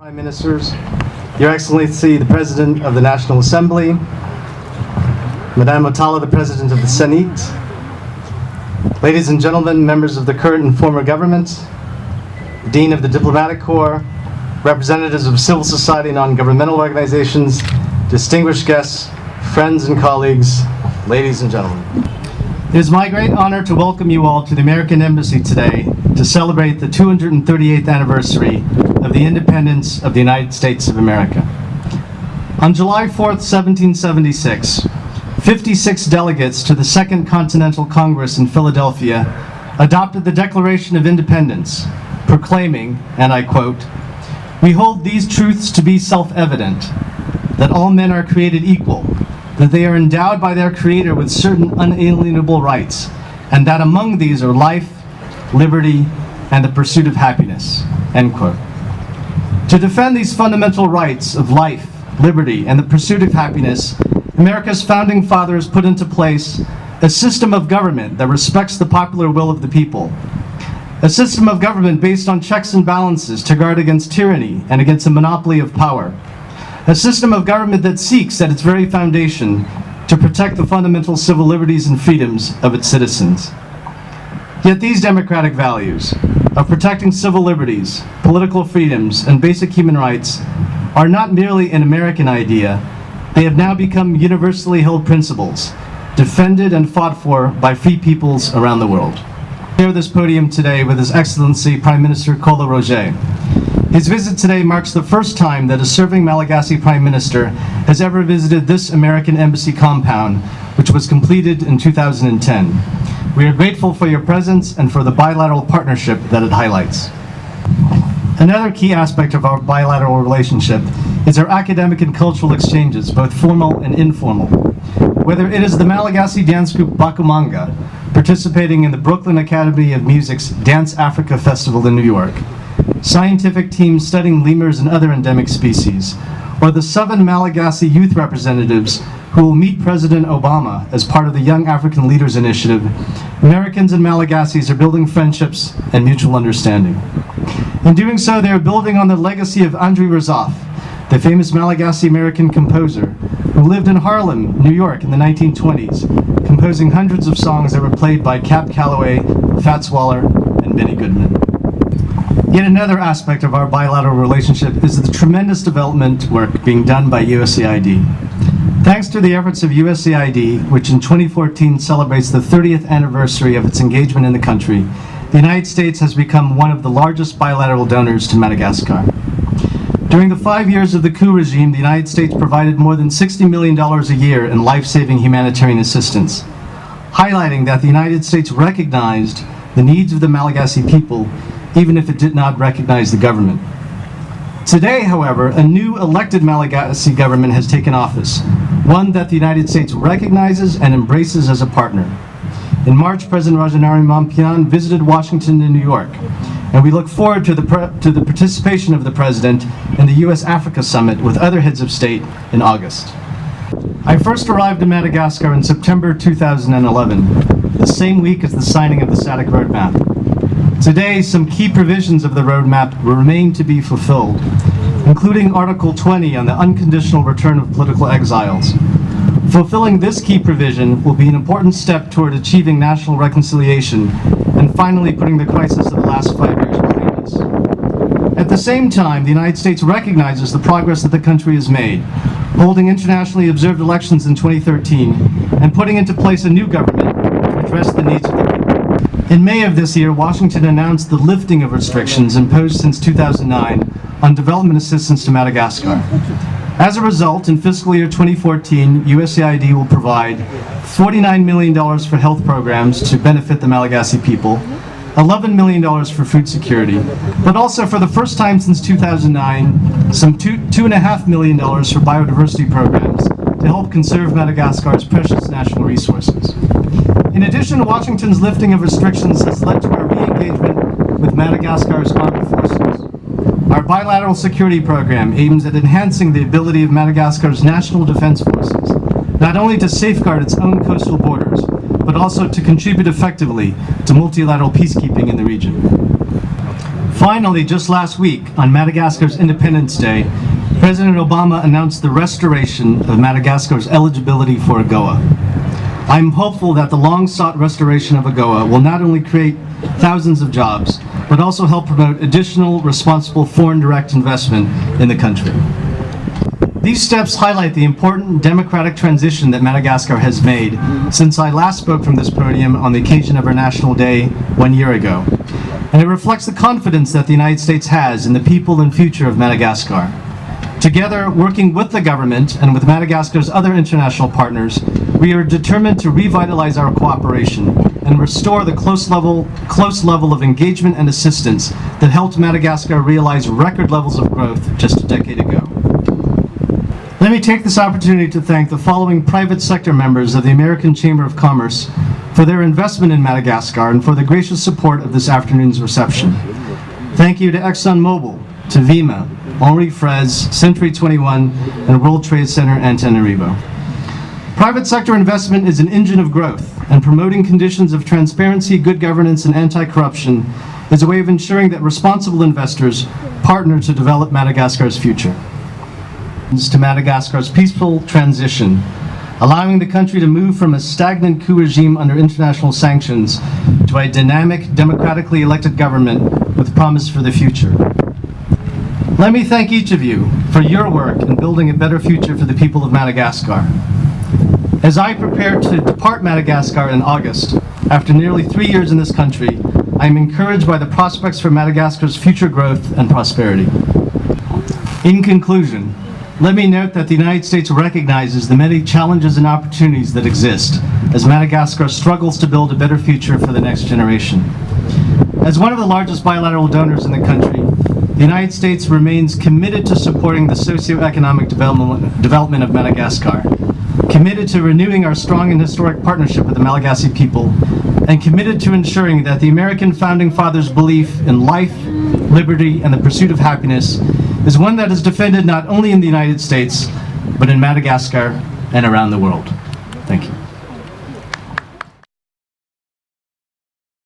Prime Ministers, Your Excellency, the President of the National Assembly, Madame Otala, the President of the Senate, ladies and gentlemen, members of the current and former government, Dean of the Diplomatic Corps, representatives of civil society and non-governmental organizations, distinguished guests, friends and colleagues, ladies and gentlemen. It is my great honor to welcome you all to the American Embassy today to celebrate the 238th anniversary of the independence of the United States of America. On July 4th, 1776, 56 delegates to the Second Continental Congress in Philadelphia adopted the Declaration of Independence, proclaiming, and I quote, "We hold these truths to be self-evident, that all men are created equal, that they are endowed by their Creator with certain unalienable rights, and that among these are life, liberty, and the pursuit of happiness," end quote. To defend these fundamental rights of life, liberty, and the pursuit of happiness, America's founding fathers put into place a system of government that respects the popular will of the people. A system of government based on checks and balances to guard against tyranny and against the monopoly of power. A system of government that seeks at its very foundation to protect the fundamental civil liberties and freedoms of its citizens. Yet these democratic values of protecting civil liberties, political freedoms, and basic human rights are not merely an American idea. They have now become universally held principles, defended and fought for by free peoples around the world. I share this podium today with His Excellency Prime Minister Kolo Roje. His visit today marks the first time that a serving Malagasy Prime Minister has ever visited this American Embassy compound, which was completed in 2010. We are grateful for your presence and for the bilateral partnership that it highlights. Another key aspect of our bilateral relationship is our academic and cultural exchanges, both formal and informal. Whether it is the Malagasy dance group Bakumanga, participating in the Brooklyn Academy of Music's Dance Africa Festival in New York, scientific teams studying lemurs and other endemic species, or the 7 Malagasy youth representatives who will meet President Obama as part of the Young African Leaders Initiative, Americans and Malagasys are building friendships and mutual understanding. In doing so, they are building on the legacy of André Rozov, the famous Malagasy American composer who lived in Harlem, New York in the 1920s, composing hundreds of songs that were played by Cab Calloway, Fats Waller, and Benny Goodman. Yet another aspect of our bilateral relationship is the tremendous development work being done by USAID. Thanks to the efforts of USAID, which in 2014 celebrates the 30th anniversary of its engagement in the country, the United States has become one of the largest bilateral donors to Madagascar. During the 5 years of the coup regime, the United States provided more than $60 million a year in life-saving humanitarian assistance, highlighting that the United States recognized the needs of the Malagasy people, even if it did not recognize the government. Today, however, a new elected Malagasy government has taken office, one that the United States recognizes and embraces as a partner. In March, President Rajanarimampian visited Washington and New York, and we look forward to the participation of the President in the US-Africa Summit with other heads of state in August. I first arrived in Madagascar in September 2011, the same week as the signing of the SADC roadmap. Today, some key provisions of the roadmap will remain to be fulfilled, including Article 20 on the unconditional return of political exiles. Fulfilling this key provision will be an important step toward achieving national reconciliation and finally putting the crisis of the last 5 years behind us. At the same time, the United States recognizes the progress that the country has made, holding internationally observed elections in 2013 and putting into place a new government to address the needs of the people. In May of this year, Washington announced the lifting of restrictions imposed since 2009 on development assistance to Madagascar. As a result, in fiscal year 2014, USAID will provide $49 million for health programs to benefit the Malagasy people, $11 million for food security, but also for the first time since 2009, some $2.5 million for biodiversity programs to help conserve Madagascar's precious natural resources. In addition, Washington's lifting of restrictions has led to our re-engagement with Madagascar's armed forces. Our bilateral security program aims at enhancing the ability of Madagascar's national defense forces, not only to safeguard its own coastal borders, but also to contribute effectively to multilateral peacekeeping in the region. Finally, just last week, on Madagascar's Independence Day, President Obama announced the restoration of Madagascar's eligibility for AGOA. I'm hopeful that the long-sought restoration of AGOA will not only create thousands of jobs, but also help promote additional responsible foreign direct investment in the country. These steps highlight the important democratic transition that Madagascar has made since I last spoke from this podium on the occasion of our National Day 1 year ago. And it reflects the confidence that the United States has in the people and future of Madagascar. Together, working with the government and with Madagascar's other international partners, we are determined to revitalize our cooperation and restore the close level of engagement and assistance that helped Madagascar realize record levels of growth just a decade ago. Let me take this opportunity to thank the following private sector members of the American Chamber of Commerce for their investment in Madagascar and for the gracious support of this afternoon's reception. Thank you to ExxonMobil, to Vima, Henri Fraise, Century 21, and World Trade Center Antananarivo. Private sector investment is an engine of growth, and promoting conditions of transparency, good governance, and anti-corruption is a way of ensuring that responsible investors partner to develop Madagascar's future. To Madagascar's peaceful transition, allowing the country to move from a stagnant coup regime under international sanctions to a dynamic, democratically elected government with promise for the future. Let me thank each of you for your work in building a better future for the people of Madagascar. As I prepare to depart Madagascar in August, after nearly 3 years in this country, I am encouraged by the prospects for Madagascar's future growth and prosperity. In conclusion, let me note that the United States recognizes the many challenges and opportunities that exist as Madagascar struggles to build a better future for the next generation. As one of the largest bilateral donors in the country, the United States remains committed to supporting the socio-economic development of Madagascar, committed to renewing our strong and historic partnership with the Malagasy people, and committed to ensuring that the American Founding Fathers' belief in life, liberty, and the pursuit of happiness is one that is defended not only in the United States, but in Madagascar and around the world. Thank you.